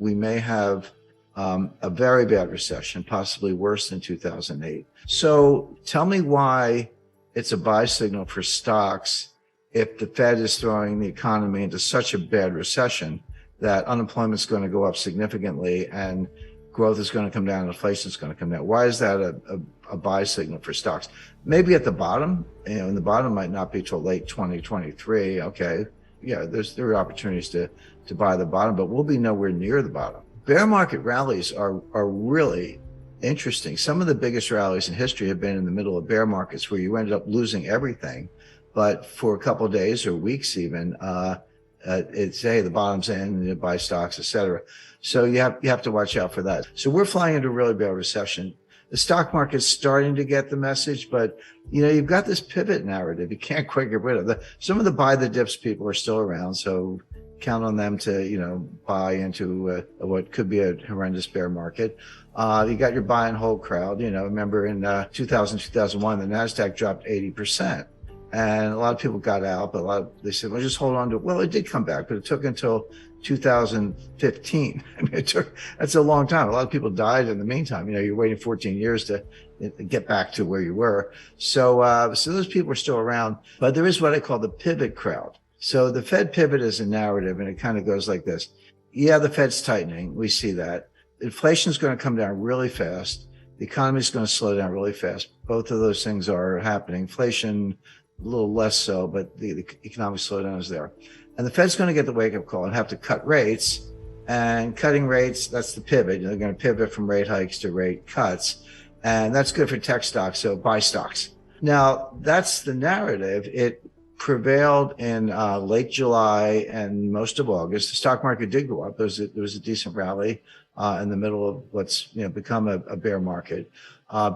we may have a very bad recession, possibly worse than 2008. So tell me why it's a buy signal for stocks if the Fed is throwing the economy into such a bad recession that unemployment is going to go up significantly and growth is going to come down, inflation is going to come down. Why is that a buy signal for stocks? Maybe at the bottom, and the bottom might not be till late 2023. Okay, yeah, there are opportunities to buy the bottom, but we'll be nowhere near the bottom. Bear market rallies are really interesting. Some of the biggest rallies in history have been in the middle of bear markets where you ended up losing everything, but for a couple of days or weeks even, it's, hey, the bottom's in, and you buy stocks, et cetera. So you have to watch out for that. So we're flying into a really bad recession. The stock market's starting to get the message, but you've got this pivot narrative. You can't quite get rid of some of the buy the dips people are still around. So count on them to, buy into what could be a horrendous bear market. You got your buy and hold crowd. Remember in 2000, 2001, the NASDAQ dropped 80%. And a lot of people got out, but they said, well, just hold on to it. Well, it did come back, but it took until 2015. I mean, that's a long time. A lot of people died in the meantime. You're waiting 14 years to get back to where you were. So those people are still around, but there is what I call the pivot crowd. So the Fed pivot is a narrative, and it kind of goes like this. Yeah, the Fed's tightening. We see that. Inflation is going to come down really fast. The economy is going to slow down really fast. Both of those things are happening. Inflation, a little less so, but the economic slowdown is there. And the Fed's going to get the wake-up call and have to cut rates. And cutting rates, that's the pivot. They're going to pivot from rate hikes to rate cuts. And that's good for tech stocks, so buy stocks. Now, that's the narrative. It prevailed in late July and most of August. The stock market did go up. There was a decent rally in the middle of what's become a bear market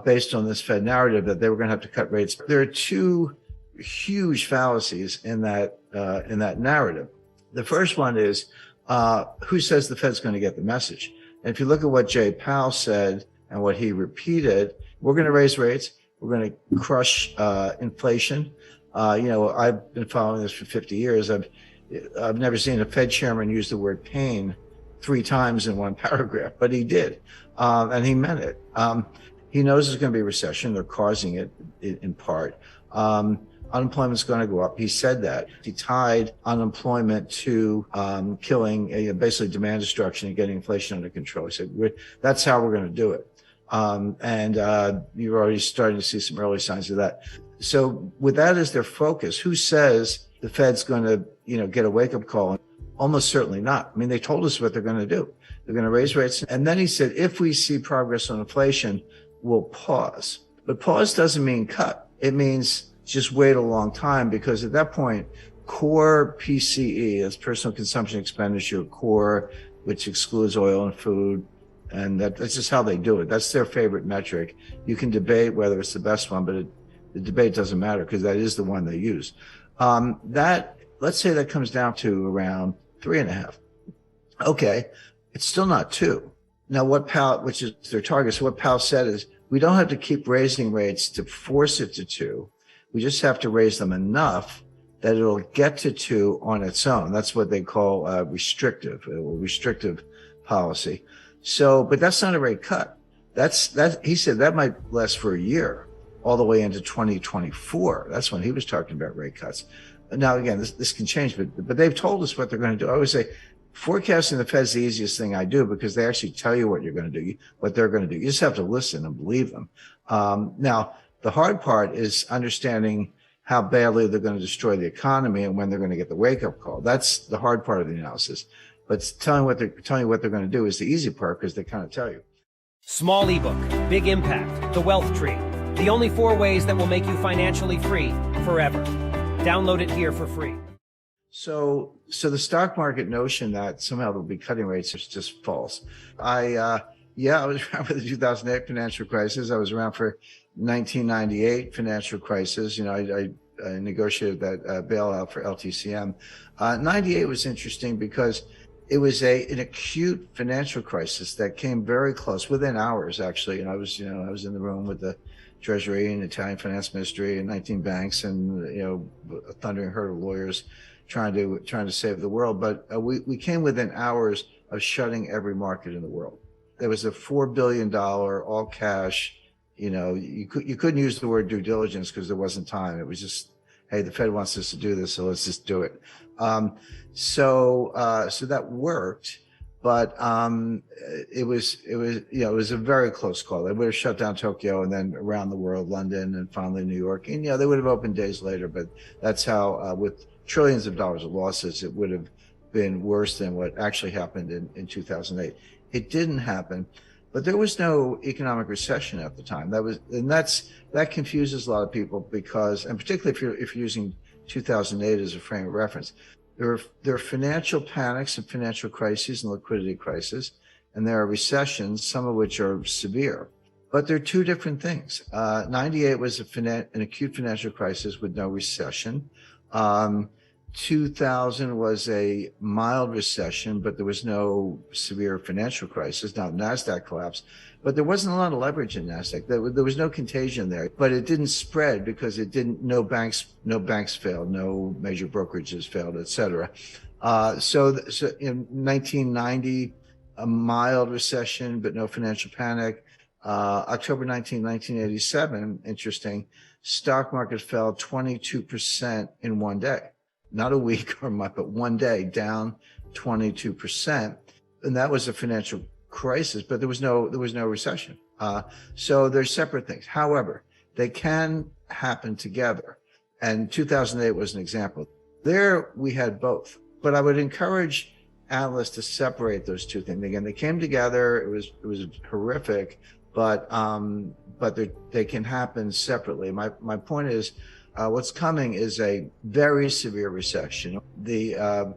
based on this Fed narrative that they were going to have to cut rates. There are two huge fallacies in that narrative. The first one is who says the Fed's going to get the message? And if you look at what Jay Powell said and what he repeated, we're going to raise rates. We're going to crush inflation. I've been following this for 50 years. I've never seen a Fed chairman use the word pain 3 times in one paragraph, but he did, and he meant it. He knows there's going to be a recession. They're causing it in part. Unemployment's going to go up. He said that. He tied unemployment to killing, basically demand destruction and getting inflation under control. He said, that's how we're going to do it. And you're already starting to see some early signs of that. So with that as their focus, who says the Fed's going to, get a wake-up call? Almost certainly not. I mean, they told us what they're going to do. They're going to raise rates. And then he said, if we see progress on inflation, we'll pause. But pause doesn't mean cut. It means just wait a long time, because at that point, core PCE, that's personal consumption expenditure, core, which excludes oil and food, and that's just how they do it. That's their favorite metric. You can debate whether it's the best one, but the debate doesn't matter because that is the one they use. Let's say that comes down to around 3.5. Okay, it's still not 2. Now, what Powell, which is their target, so what Powell said is, we don't have to keep raising rates to force it to 2. We just have to raise them enough that it'll get to 2 on its own. That's what they call restrictive policy. So, but that's not a rate cut. He said that might last for a year, all the way into 2024. That's when he was talking about rate cuts. Now, again, this can change, but they've told us what they're going to do. I always say, forecasting the Fed's the easiest thing I do because they actually tell you what you're going to do, what they're going to do. You just have to listen and believe them. Now, the hard part is understanding how badly they're going to destroy the economy and when they're going to get the wake-up call. That's the hard part of the analysis. But telling what they're going to do is the easy part because they kind of tell you. Small ebook, big impact, the wealth tree. The only 4 ways that will make you financially free forever. Download it here for free. So the stock market notion that somehow they'll be cutting rates is just false. I was around for the 2008 financial crisis. I was around for 1998 financial crisis. I negotiated that bailout for LTCM. 98 was interesting because it was an acute financial crisis that came very close, within hours actually. And I was in the room with the Treasury and Italian Finance Ministry and 19 banks and a thundering herd of lawyers trying to save the world. But we came within hours of shutting every market in the world. There was a $4 billion all cash, you couldn't use the word due diligence because there wasn't time. It was just, hey, the Fed wants us to do this, so let's just do it. So that worked, but it was a very close call. They would have shut down Tokyo and then around the world, London and finally New York. And they would have opened days later, but that's how, with trillions of dollars of losses, it would have been worse than what actually happened in 2008. It didn't happen, but there was no economic recession at the time. That confuses a lot of people because, and particularly if you're using 2008 as a frame of reference, there are financial panics and financial crises and liquidity crises, and there are recessions, some of which are severe. But they're two different things. 98 was an acute financial crisis with no recession. 2000 was a mild recession, but there was no severe financial crisis. Now, NASDAQ collapsed, but there wasn't a lot of leverage in NASDAQ. There was no contagion there, but it didn't spread because no banks failed, no major brokerages failed, et cetera. So in 1990, a mild recession, but no financial panic. October 19, 1987, interesting, stock market fell 22% in one day. Not a week or a month, but one day, down 22%. And that was a financial crisis, but there was no recession. So they're separate things. However, they can happen together. And 2008 was an example. There we had both. But I would encourage analysts to separate those two things. Again, they came together. It was horrific, but they can happen separately. My point is, what's coming is a very severe recession. The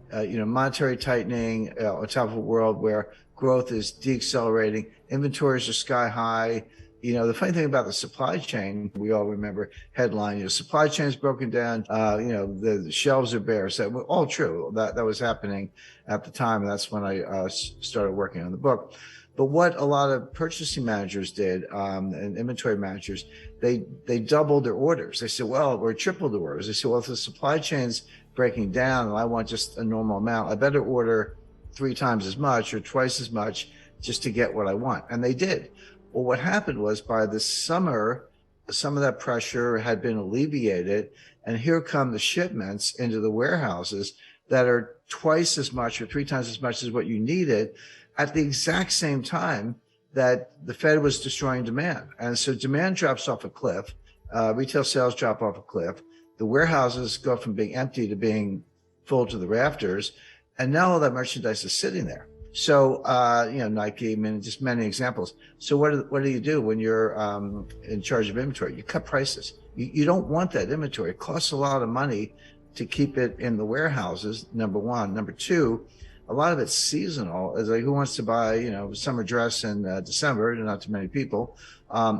monetary tightening on top of a world where growth is deaccelerating, inventories are sky high. The funny thing about the supply chain, we all remember headline, supply chain is broken down, the shelves are bare. So all true. That was happening at the time, and that's when I started working on the book. But what a lot of purchasing managers did, and inventory managers, they doubled their orders. They said, or tripled the orders. They said, if the supply chain's breaking down and I want just a normal amount, I better order 3 times as much or twice as much just to get what I want. And they did. Well, what happened was by the summer, some of that pressure had been alleviated, and here come the shipments into the warehouses that are twice as much or 3 times as much as what you needed at the exact same time that the Fed was destroying demand. And so demand drops off a cliff, retail sales drop off a cliff, the warehouses go from being empty to being full to the rafters, and now all that merchandise is sitting there. So, Nike, just many examples. So what do you do when you're in charge of inventory? You cut prices. You don't want that inventory. It costs a lot of money to keep it in the warehouses, number one. Number two, a lot of it's seasonal. It's like, who wants to buy, summer dress in December? Not too many people.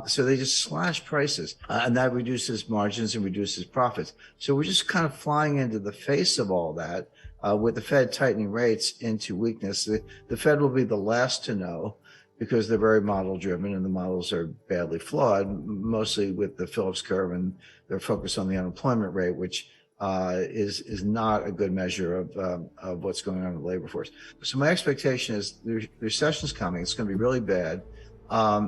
So they just slash prices, and that reduces margins and reduces profits. So we're just kind of flying into the face of all that, with the Fed tightening rates into weakness. The Fed will be the last to know because they're very model driven and the models are badly flawed, mostly with the Phillips curve, and they're focused on the unemployment rate, which is not a good measure of what's going on in the labor force. So my expectation is the recession's coming. It's going to be really bad.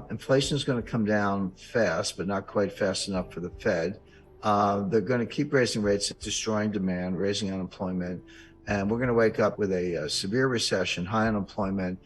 Inflation is going to come down fast, but not quite fast enough for the Fed. They're going to keep raising rates, destroying demand, raising unemployment. And we're going to wake up with a severe recession, high unemployment,